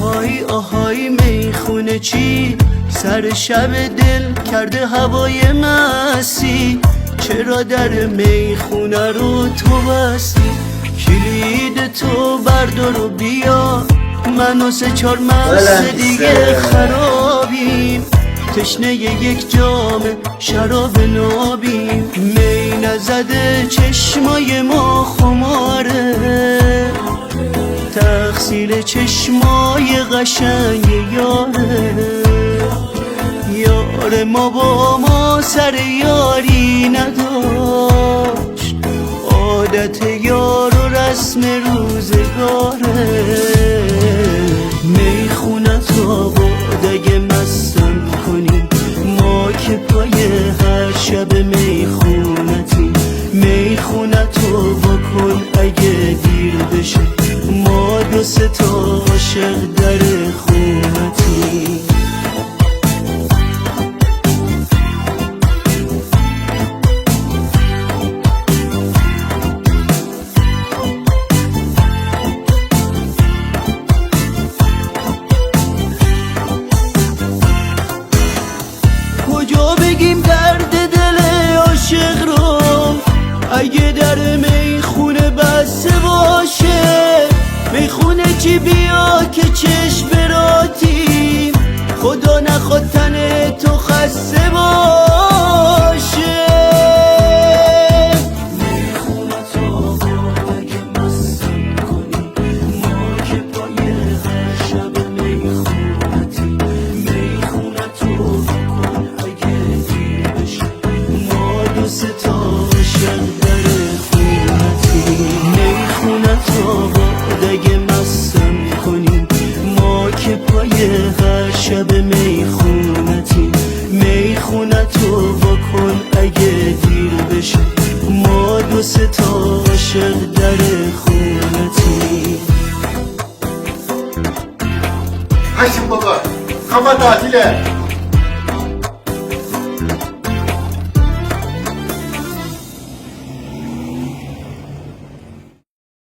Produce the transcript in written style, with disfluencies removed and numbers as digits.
آهای آهای میخونه چی سر شب دل کرده هوای مستی، چرا در میخونه رو تو بستی؟ کلید تو بردار و بیا، من و سه چار مست دیگه خرابیم، تشنه یک جام شراب نابیم. می نزده چشمای ما خماره، تقصیر چشمای قشنگ یاره. یار ما با ما سر یاری نداشت، عادت یار و رسم روزگاره. میخونه تا باد اگه مستم کنی، ما که پای هر شب میخونتی. میخونه تو بکن اگه دیر بشه، ما دو سه تا عاشق در خونتی. کجا بگیم درد دل عاشق رو اگه در میخونه بسته باشه؟ میخونه چی بیا که چشم براتیم، خدا نخواد تن تو خسته باشه. میخونه تا باد اگه مستم کنی، ما که پای هر شب میخونتی. میخونه تو بکن اگه دیر بشه، ما دو سه تا عاشق در خونتی. میخونه تا باد اگه مستم کنی، ما که پای هر شب میخونتی. میخونه تو بکن اگه دیر بشه، ما دو سه تا عاشق در خونتی. هشم بابا، kafa tatile.